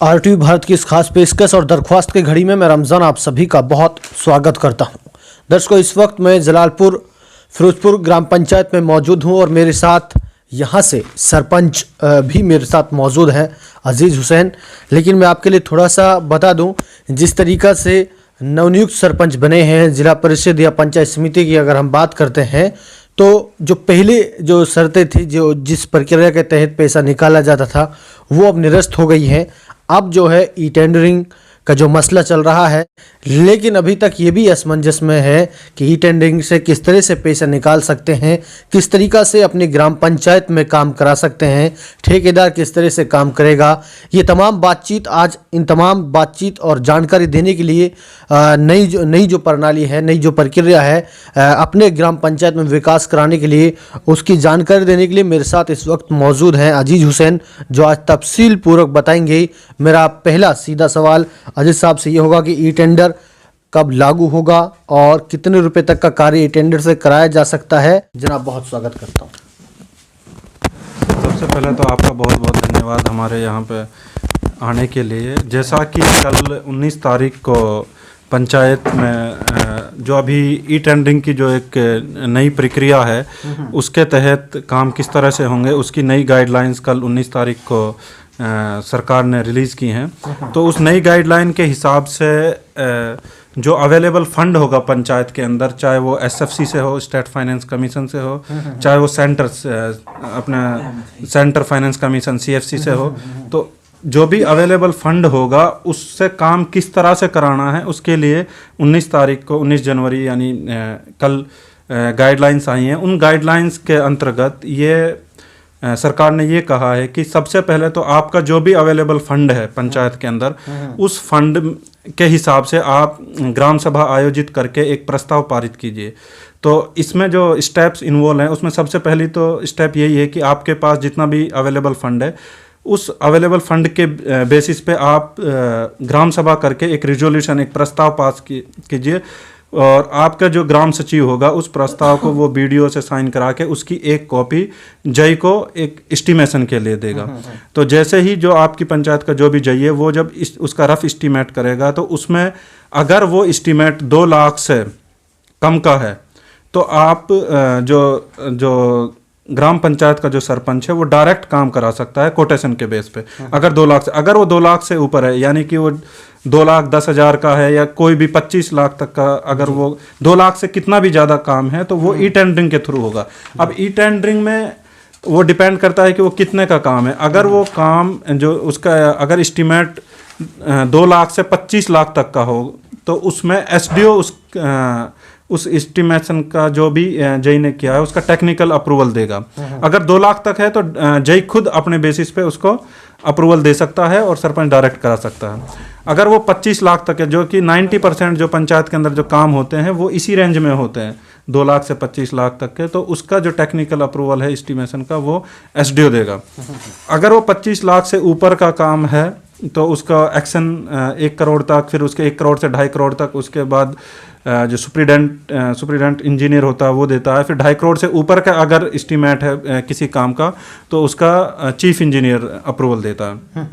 RTV Bharat की इस खास पेशकश और दरख्वास्त की घड़ी में मैं रमज़ान आप सभी का बहुत स्वागत करता हूं। दर्शकों, इस वक्त मैं जलालपुर फिरोजपुर ग्राम पंचायत में मौजूद हूं और मेरे साथ यहां से सरपंच भी मेरे साथ मौजूद हैं, अजीज़ हुसैन। लेकिन मैं आपके लिए थोड़ा सा बता दूं, जिस तरीक़ा से नवनियुक्त सरपंच बने हैं ज़िला परिषद या पंचायत समिति की अगर हम बात करते हैं तो जो पहले जो शर्तें थी, जो जिस प्रक्रिया के तहत पैसा निकाला जाता था वो अब निरस्त हो गई हैं। अब जो है ई टेंडरिंग का जो मसला चल रहा है, लेकिन अभी तक ये भी असमंजस में है कि ई टेंडरिंग से किस तरह से पैसा निकाल सकते हैं, किस तरीक़ा से अपनी ग्राम पंचायत में काम करा सकते हैं, ठेकेदार किस तरह से काम करेगा। ये तमाम बातचीत आज इन तमाम बातचीत और जानकारी देने के लिए नई जो प्रणाली है, नई जो प्रक्रिया है अपने ग्राम पंचायत में विकास कराने के लिए, उसकी जानकारी देने के लिए मेरे साथ इस वक्त मौजूद हैं अजीज़ हुसैन, जो आज तफसील पूर्वक बताएंगे। मेरा पहला सीधा सवाल अजीज साहब से ये होगा कि ई टेंडर कब लागू होगा और कितने रुपए तक का कार्य ई टेंडर से कराया जा सकता है। जनाब, बहुत स्वागत करता हूँ। सबसे पहले तो आपका बहुत बहुत धन्यवाद हमारे यहाँ पे आने के लिए। जैसा कि कल 19 तारीख को पंचायत में जो अभी ई टेंडरिंग की जो एक नई प्रक्रिया है उसके तहत काम किस तरह से होंगे, उसकी नई गाइडलाइंस कल 19 तारीख को सरकार ने रिलीज़ की हैं। तो उस नई गाइडलाइन के हिसाब से जो अवेलेबल फंड होगा पंचायत के अंदर, चाहे वो एसएफसी से हो, स्टेट फाइनेंस कमीशन से हो, चाहे वो अपना सेंटर फाइनेंस कमीशन सीएफसी से हो, तो जो भी अवेलेबल फंड होगा उससे काम किस तरह से कराना है, उसके लिए 19 तारीख को 19 जनवरी यानी कल गाइडलाइंस आई हैं। उन गाइडलाइंस के अंतर्गत ये सरकार ने ये कहा है कि सबसे पहले तो आपका जो भी अवेलेबल फंड है पंचायत के अंदर, उस फंड के हिसाब से आप ग्राम सभा आयोजित करके एक प्रस्ताव पारित कीजिए। तो इसमें जो स्टेप्स इन्वॉल्व हैं उसमें सबसे पहली तो स्टेप यही है कि आपके पास जितना भी अवेलेबल फंड है उस अवेलेबल फंड के बेसिस पे आप ग्राम सभा करके एक रिजोल्यूशन, एक प्रस्ताव पास कीजिए और आपका जो ग्राम सचिव होगा उस प्रस्ताव को वो बीडीओ से साइन करा के उसकी एक कॉपी जय को एक एस्टिमेशन के लिए देगा। तो जैसे ही जो आपकी पंचायत का जो भी जय है वो जब उसका रफ एस्टिमेट करेगा तो उसमें अगर वो एस्टिमेट 2 लाख से कम का है तो आप जो ग्राम पंचायत का जो सरपंच है वो डायरेक्ट काम करा सकता है कोटेशन के बेस पे। अगर 2 लाख से, अगर वो 2 लाख से ऊपर है, यानी कि वो 2,10,000 का है या कोई भी 25 लाख तक का, अगर वो 2 लाख से कितना भी ज़्यादा काम है तो वो ई टेंडरिंग के थ्रू होगा। अब ई टेंडरिंग में वो डिपेंड करता है कि वो कितने का काम है। अगर वो काम जो उसका अगर एस्टिमेट 2 लाख से 25 लाख तक का हो तो उसमें एसडीओ उस एस्टिमेशन का जो भी जय ने किया है उसका टेक्निकल अप्रूवल देगा। अगर 2 लाख तक है तो जय खुद अपने बेसिस पे उसको अप्रूवल दे सकता है और सरपंच डायरेक्ट करा सकता है। अगर वो 25 लाख तक है, जो कि 90% जो पंचायत के अंदर जो काम होते हैं वो इसी रेंज में होते हैं, 2 लाख से 25 लाख तक के, तो उसका जो टेक्निकल अप्रूवल है एस्टिमेशन का वो एसडीओ देगा। अगर वो 25 लाख से ऊपर का काम है तो उसका एक्शन 1 करोड़ तक, फिर उसके 1 करोड़ से 2.5 करोड़ तक, उसके बाद जो सुप्रीडेंट इंजीनियर होता है वो देता है। फिर 2.5 करोड़ से ऊपर का अगर एस्टीमेट है किसी काम का तो उसका चीफ इंजीनियर अप्रूवल देता है।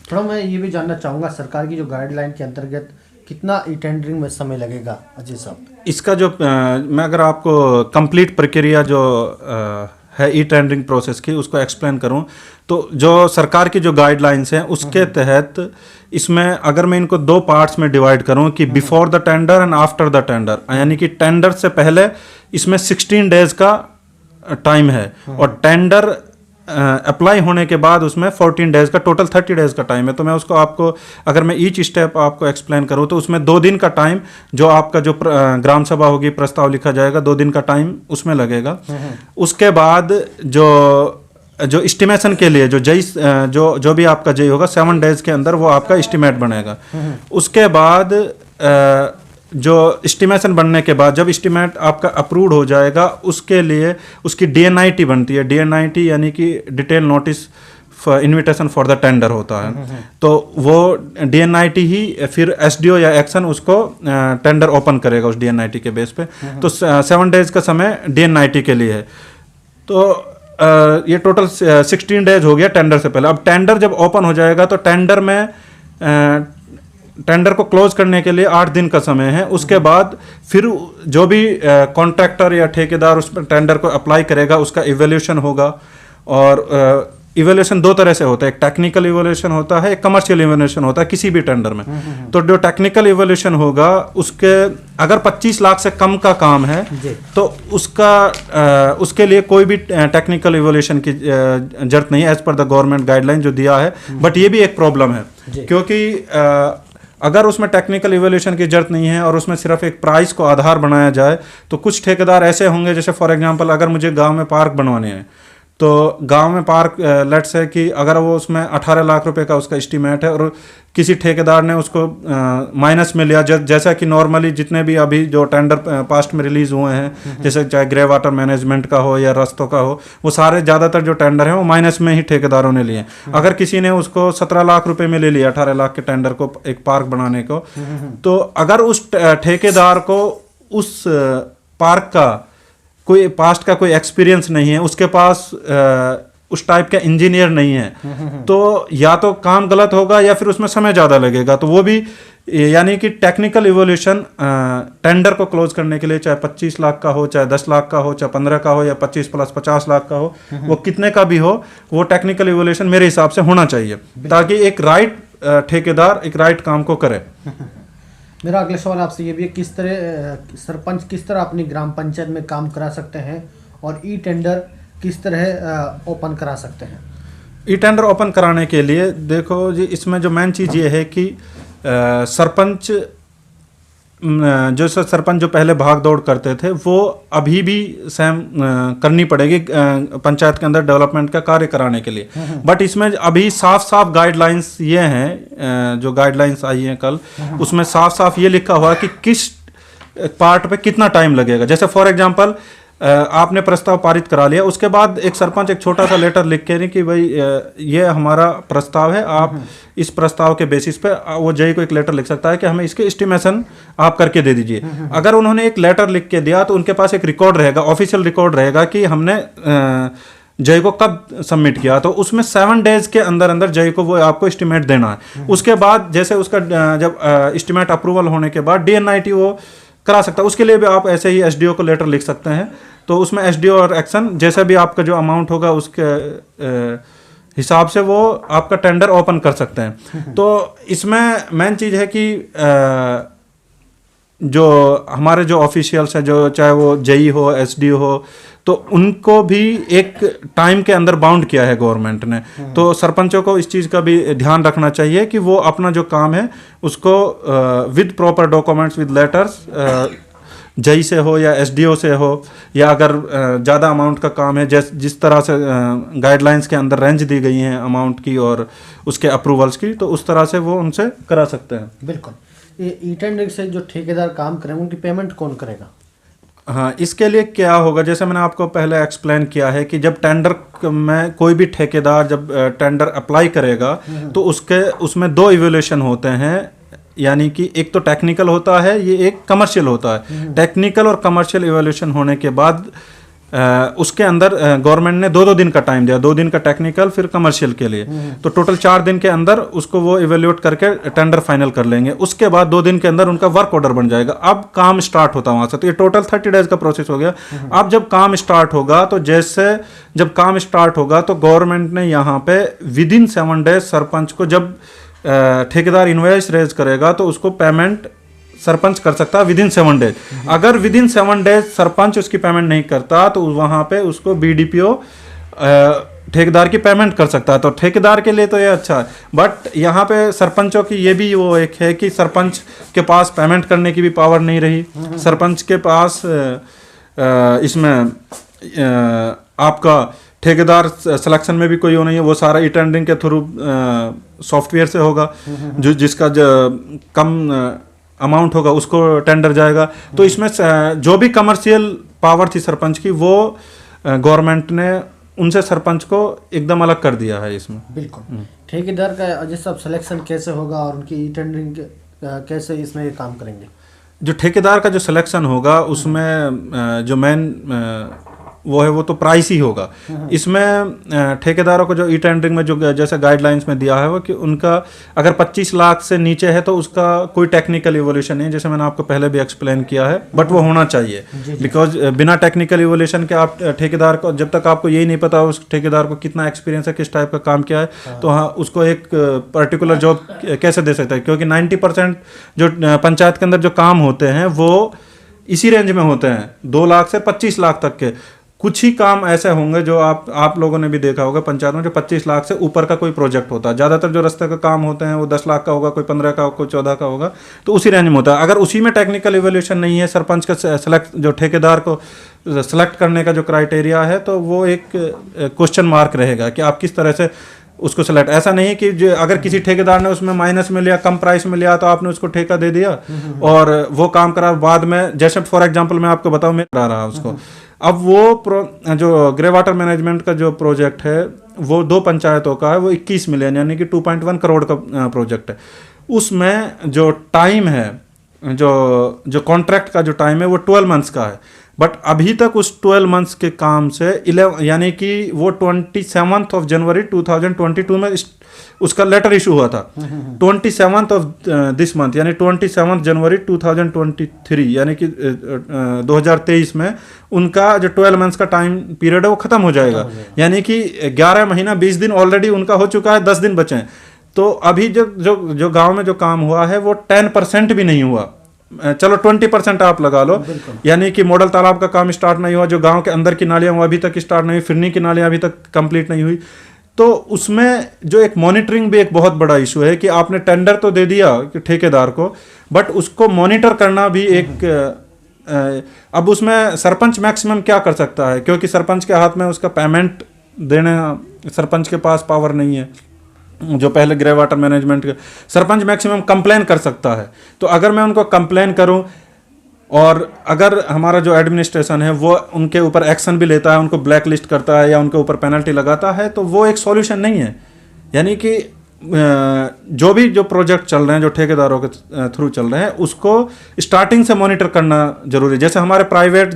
थोड़ा मैं ये भी जानना चाहूँगा, सरकार की जो गाइडलाइन के अंतर्गत कितना ई टेंडरिंग में समय लगेगा अजय साहब? इसका जो मैं अगर आपको कंप्लीट प्रक्रिया जो है ई टेंडरिंग प्रोसेस की उसको एक्सप्लेन करूं तो जो सरकार की जो गाइडलाइंस हैं उसके तहत इसमें अगर मैं इनको 2 पार्ट्स में डिवाइड करूं कि before the tender and after the tender, यानी कि टेंडर से पहले इसमें 16 डेज का टाइम है और टेंडर अप्लाई होने के बाद उसमें 14 डेज का, टोटल 30 डेज का टाइम है। तो मैं उसको आपको अगर मैं ईच स्टेप आपको एक्सप्लेन करूं तो उसमें 2 दिन का टाइम, जो आपका जो ग्राम सभा होगी प्रस्ताव लिखा जाएगा, 2 दिन का टाइम उसमें लगेगा। उसके बाद जो एस्टिमेशन के लिए जो भी आपका जय होगा 7 डेज के अंदर वो आपका एस्टिमेट बनेगा। उसके बाद जो एस्टिमेशन बनने के बाद जब एस्टिमेट आपका अप्रूव्ड हो जाएगा उसके लिए उसकी डीएनआईटी बनती है। डीएनआईटी यानी कि detail notice invitation for the tender होता है। तो वो डीएनआईटी ही फिर एसडीओ या एक्शन उसको टेंडर ओपन करेगा उस डीएनआईटी के बेस पे। तो 7 डेज का समय डीएनआईटी के लिए है। तो ये टोटल 16 डेज हो गया टेंडर से पहले। अब टेंडर जब ओपन हो जाएगा तो टेंडर में टेंडर को क्लोज करने के लिए 8 दिन का समय है। उसके बाद फिर जो भी कॉन्ट्रैक्टर या ठेकेदार उस पर टेंडर को अप्लाई करेगा उसका इवैल्यूएशन होगा। और इवैल्यूएशन दो तरह से होता है, एक टेक्निकल इवैल्यूएशन होता है, एक कमर्शियल इवैल्यूएशन होता है किसी भी टेंडर में। तो जो टेक्निकल इवैल्यूएशन होगा उसके अगर 25 लाख से कम का काम है तो उसके लिए कोई भी टेक्निकल इवैल्यूएशन की जरूरत नहीं है as per the government guideline जो दिया है। बट ये भी एक प्रॉब्लम है क्योंकि अगर उसमें टेक्निकल इवैल्यूएशन की जरूरत नहीं है और उसमें सिर्फ एक प्राइस को आधार बनाया जाए तो कुछ ठेकेदार ऐसे होंगे, जैसे फॉर एग्जांपल अगर मुझे गांव में पार्क बनवाने हैं तो गांव में पार्क लेट्स है कि अगर वो उसमें 18 लाख रुपए का उसका एस्टीमेट है और किसी ठेकेदार ने उसको माइनस में लिया, जैसा कि नॉर्मली जितने भी अभी जो टेंडर पास्ट में रिलीज हुए हैं जैसे चाहे ग्रे वाटर मैनेजमेंट का हो या रस्तों का हो, वो सारे ज़्यादातर जो टेंडर हैं वो माइनस में ही ठेकेदारों ने लिए। अगर किसी ने उसको 17 लाख रुपए में ले लिया 18 लाख के टेंडर को एक पार्क बनाने को, तो अगर उस ठेकेदार को उस पार्क का कोई पास्ट का कोई एक्सपीरियंस नहीं है, उसके पास उस टाइप का इंजीनियर नहीं है, तो या तो काम गलत होगा या फिर उसमें समय ज़्यादा लगेगा। तो वो भी यानी कि टेक्निकल इवोल्यूशन टेंडर को क्लोज करने के लिए चाहे 25 लाख का हो, चाहे 10 लाख का हो, चाहे 15 का हो या 25 प्लस 50 लाख का हो, वो कितने का भी हो, वो टेक्निकल इवोल्यूशन मेरे हिसाब से होना चाहिए ताकि एक राइट ठेकेदार एक राइट काम को करे। मेरा अगला सवाल आपसे ये भी है, किस तरह सरपंच किस तरह अपनी ग्राम पंचायत में काम करा सकते हैं और ई टेंडर किस तरह ओपन करा सकते हैं? ई टेंडर ओपन कराने के लिए देखो जी, इसमें जो मेन चीज़ ये है कि सरपंच जो पहले भाग दौड़ करते थे वो अभी भी सेम करनी पड़ेगी पंचायत के अंदर डेवलपमेंट का कार्य कराने के लिए। बट इसमें अभी साफ साफ गाइडलाइंस ये हैं, जो गाइडलाइंस आई हैं कल, उसमें साफ साफ ये लिखा हुआ है कि किस पार्ट पे कितना टाइम लगेगा। जैसे फॉर एग्जांपल आपने प्रस्ताव पारित करा लिया, उसके बाद एक सरपंच एक छोटा सा लेटर लिख के कि भाई ये हमारा प्रस्ताव है, आप इस प्रस्ताव के बेसिस पे वो जेई को एक लेटर लिख सकता है कि हमें इसके एस्टिमेशन आप करके दे दीजिए। अगर उन्होंने एक लेटर लिख के दिया तो उनके पास एक रिकॉर्ड रहेगा, ऑफिशियल रिकॉर्ड रहेगा कि हमने जय को कब सबमिट किया, तो उसमें 7 डेज के अंदर अंदर जय को वो आपको एस्टिमेट देना है। उसके बाद जैसे उसका जब एस्टिमेट अप्रूवल होने के बाद DNIT वो करा सकता है। उसके लिए भी आप ऐसे ही SDO को लेटर लिख सकते हैं, तो उसमें SDO और एक्शन जैसा भी आपका जो अमाउंट होगा उसके हिसाब से वो आपका टेंडर ओपन कर सकते हैं। तो इसमें मेन चीज़ है कि जो हमारे जो ऑफिशियल्स हैं, जो चाहे वो जेई हो SDO हो, तो उनको भी एक टाइम के अंदर बाउंड किया है गवर्नमेंट ने। तो सरपंचों को इस चीज़ का भी ध्यान रखना चाहिए कि वो अपना जो काम है उसको with proper documents with letters JE से हो या SDO से हो, या अगर ज़्यादा अमाउंट का काम है जिस तरह से गाइडलाइंस के अंदर रेंज दी गई हैं अमाउंट की और उसके अप्रूवल्स की, तो उस तरह से वो उनसे करा सकते हैं। बिल्कुल। ये ई टेंडर से जो ठेकेदार काम करेंगे उनकी पेमेंट कौन करेगा? हाँ, इसके लिए क्या होगा, जैसे मैंने आपको पहले एक्सप्लेन किया है कि जब टेंडर में कोई भी ठेकेदार जब टेंडर अप्लाई करेगा तो उसमें 2 इवैल्यूएशन होते हैं, यानी कि एक तो टेक्निकल होता है, ये एक कमर्शियल होता है। टेक्निकल और कमर्शियल इवैल्यूएशन होने के बाद उसके अंदर गवर्नमेंट ने 2-2 दिन का टाइम दिया, 2 दिन का टेक्निकल फिर कमर्शियल के लिए, तो टोटल 4 दिन के अंदर उसको वो इवेल्यूएट करके टेंडर फाइनल कर लेंगे। उसके बाद 2 दिन के अंदर उनका वर्क ऑर्डर बन जाएगा, अब काम स्टार्ट होता है वहाँ से। तो ये टोटल 30 डेज का प्रोसेस हो गया। अब जब काम स्टार्ट होगा तो जब काम स्टार्ट होगा तो गवर्नमेंट ने यहाँ पे विद इन 7 डेज सरपंच को, जब ठेकेदार इनवॉइस रेज करेगा तो उसको पेमेंट सरपंच कर सकता है विद इन 7 डेज। अगर विद इन 7 डेज सरपंच उसकी पेमेंट नहीं करता तो वहाँ पे उसको BDPO ठेकेदार की पेमेंट कर सकता है। तो ठेकेदार के लिए तो ये अच्छा है, बट यहाँ पे सरपंचों की ये भी वो एक है कि सरपंच के पास पेमेंट करने की भी पावर नहीं रही। सरपंच के पास इसमें आपका ठेकेदार सिलेक्शन में भी कोई वो नहीं है, वो सारा ई टेंडरिंग के थ्रू सॉफ्टवेयर से होगा, जिसका कम अमाउंट होगा उसको टेंडर जाएगा। तो इसमें जो भी कमर्शियल पावर थी सरपंच की वो गवर्नमेंट ने उनसे सरपंच को एकदम अलग कर दिया है इसमें। बिल्कुल। ठेकेदार का जैसा सिलेक्शन कैसे होगा और उनकी ई टेंडरिंग कैसे इसमें काम करेंगे? जो ठेकेदार का जो सिलेक्शन होगा उसमें जो मेन वो है वो तो प्राइस ही होगा। इसमें ठेकेदारों को जो ई टेंडरिंग में जो जैसे गाइडलाइंस में दिया है वो कि उनका अगर 25 लाख से नीचे है तो उसका कोई टेक्निकल इवोल्यूशन नहीं है, जैसे मैंने आपको पहले भी एक्सप्लेन किया है, बट वो होना चाहिए। बिकॉज बिना टेक्निकल इवोल्यूशन के आप ठेकेदार को, जब तक आपको यही नहीं पता उस ठेकेदार को कितना एक्सपीरियंस है, किस टाइप का काम किया है, तो हाँ उसको एक पर्टिकुलर जॉब कैसे दे सकता है। क्योंकि 90% जो पंचायत के अंदर जो काम होते हैं वो इसी रेंज में होते हैं, 2 लाख से 25 लाख तक के। कुछ ही काम ऐसे होंगे जो आप लोगों ने भी देखा होगा पंचायत में, जो 25 लाख से ऊपर का कोई प्रोजेक्ट होता है। ज़्यादातर जो रास्ते का काम होते हैं वो 10 लाख का होगा, कोई 15 का, कोई 14 का होगा, तो उसी रेंज में होता है। अगर उसी में टेक्निकल इवोल्यूशन नहीं है, सरपंच का सेलेक्ट जो ठेकेदार को सेलेक्ट करने का जो क्राइटेरिया है, तो वो एक क्वेश्चन मार्क रहेगा कि आप किस तरह से उसको सेलेक्ट। ऐसा नहीं कि जो अगर किसी ठेकेदार ने उसमें माइनस में लिया, कम प्राइस में लिया, तो आपने उसको ठेका दे दिया और वो काम करा, बाद में जैसे फॉर एग्जांपल मैं आपको बताऊं, मैं करा रहा उसको। अब वो जो ग्रे वाटर मैनेजमेंट का जो प्रोजेक्ट है वो 2 पंचायतों का है, वो 21 मिलियन यानी कि 2.1 करोड़ का प्रोजेक्ट है। उसमें जो टाइम है, जो कॉन्ट्रैक्ट का जो टाइम है वो 12 मंथ्स का है, बट अभी तक उस 12 मंथ्स के काम से 11 यानी कि वो 27 जनवरी 2022 में उसका लेटर इशू हुआ था। 27 दिस मंथ यानी 27 जनवरी 2023 यानी कि 2023 में उनका जो 12 मंथ्स का टाइम पीरियड है वो खत्म हो जाएगा। यानी कि 11 महीना 20 दिन ऑलरेडी उनका हो चुका है, 10 दिन बचे हैं। तो अभी जो गांव में जो काम हुआ है वो 10% भी नहीं हुआ, चलो 20% आप लगा लो। यानी कि मॉडल तालाब का काम स्टार्ट नहीं हुआ, जो गांव के अंदर की नालियां वो अभी तक स्टार्ट नहीं हुई, फिरनी की नालियां अभी तक कंप्लीट नहीं हुई। तो उसमें जो एक मॉनिटरिंग भी एक बहुत बड़ा इशू है कि आपने टेंडर तो दे दिया कि ठेकेदार को, बट उसको मॉनिटर करना भी एक अब उसमें सरपंच मैक्सिमम क्या कर सकता है, क्योंकि सरपंच के हाथ में उसका पेमेंट देने, सरपंच के पास पावर नहीं है। जो पहले ग्रे वाटर मैनेजमेंट के सरपंच मैक्सिमम कंप्लेन कर सकता है। तो अगर मैं उनको कंप्लेन करूं और अगर हमारा जो एडमिनिस्ट्रेशन है वो उनके ऊपर एक्शन भी लेता है, उनको ब्लैक लिस्ट करता है या उनके ऊपर पेनल्टी लगाता है, तो वो एक सॉल्यूशन नहीं है। यानी कि जो प्रोजेक्ट चल रहे हैं, जो ठेकेदारों के थ्रू चल रहे हैं, उसको स्टार्टिंग से मॉनिटर करना जरूरी है। जैसे हमारे प्राइवेट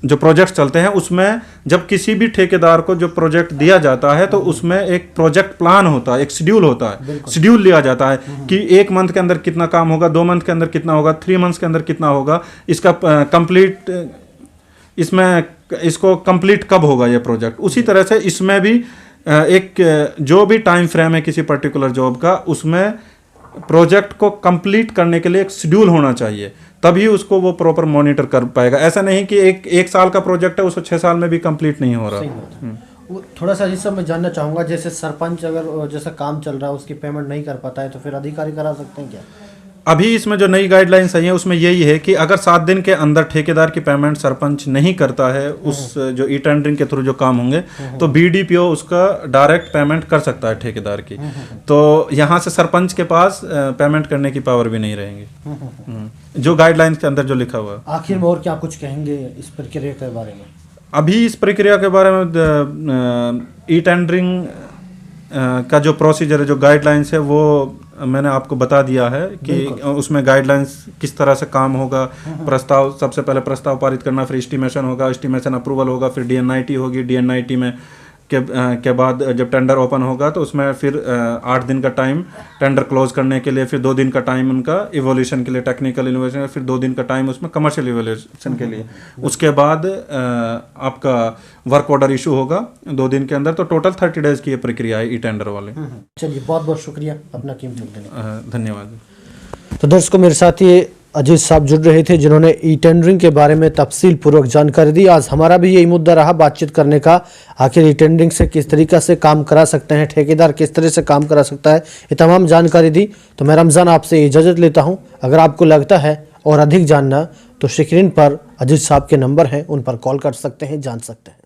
जो प्रोजेक्ट्स चलते हैं उसमें जब किसी भी ठेकेदार को जो प्रोजेक्ट दिया जाता है तो उसमें एक प्रोजेक्ट प्लान होता है, एक शेड्यूल होता है, शेड्यूल लिया जाता है कि 1 मंथ के अंदर कितना काम होगा, 2 मंथ के अंदर कितना होगा, 3 मंथ्स के अंदर कितना होगा, इसका कंप्लीट इसको कंप्लीट कब होगा ये प्रोजेक्ट। उसी तरह से इसमें भी एक जो भी टाइम फ्रेम है किसी पर्टिकुलर जॉब का, उसमें प्रोजेक्ट को कंप्लीट करने के लिए एक शेड्यूल होना चाहिए, तभी उसको वो प्रॉपर मॉनिटर कर पाएगा। ऐसा नहीं कि एक साल का प्रोजेक्ट है उसको 6 साल में भी कंप्लीट नहीं हो रहा। वो थोड़ा सा इस सब मैं जानना चाहूँगा, जैसे सरपंच अगर जैसा काम चल रहा है उसकी पेमेंट नहीं कर पाता है तो फिर अधिकारी करा सकते हैं क्या? अभी इसमें जो नई गाइडलाइंस आई है उसमें यही है कि अगर 7 दिन के अंदर ठेकेदार की पेमेंट सरपंच नहीं करता है उस जो ई टेंडरिंग के थ्रू जो काम होंगे, तो बीडीपीओ उसका डायरेक्ट पेमेंट कर सकता है ठेकेदार की। तो यहाँ से सरपंच के पास पेमेंट करने की पावर भी नहीं रहेंगी, जो गाइडलाइंस के अंदर जो लिखा हुआ है। आखिर में और क्या कुछ कहेंगे इस प्रक्रिया के बारे में? अभी इस प्रक्रिया के बारे में ई टेंडरिंग का जो प्रोसीजर है, जो गाइडलाइंस है, वो मैंने आपको बता दिया है कि उसमें गाइडलाइंस किस तरह से काम होगा। प्रस्ताव, सबसे पहले प्रस्ताव पारित करना, फिर एस्टिमेशन होगा, एस्टिमेशन अप्रूवल होगा, फिर डीएनआईटी होगी, डीएनआईटी में के बाद जब टेंडर ओपन होगा तो उसमें फिर 8 दिन का टाइम टेंडर क्लोज करने के लिए, फिर 2 दिन का टाइम उनका इवोल्यूशन के लिए, टेक्निकल इवोल्यूशन, फिर 2 दिन का टाइम उसमें कमर्शियल इवोल्यूशन के लिए। उसके बाद आपका वर्क ऑर्डर इशू होगा 2 दिन के अंदर। तो टोटल 30 डेज की ये प्रक्रिया है ई टेंडर वाले। चलिए, बहुत बहुत शुक्रिया अपना कीमती वक्त देने का। धन्यवाद। तो दर्शकों, मेरे साथ ये अजीत साहब जुड़ रहे थे जिन्होंने ई टेंडरिंग के बारे में तफसील पूर्वक जानकारी दी। आज हमारा भी यही मुद्दा रहा बातचीत करने का, आखिर ई टेंडरिंग से किस तरीक़ा से काम करा सकते हैं, ठेकेदार किस तरह से काम करा सकता है, ये तमाम जानकारी दी। तो मैं रमज़ान आपसे इजाज़त लेता हूँ। अगर आपको लगता है और अधिक जानना तो स्क्रीन पर अजीत साहब के नंबर हैं, उन पर कॉल कर सकते हैं, जान सकते हैं।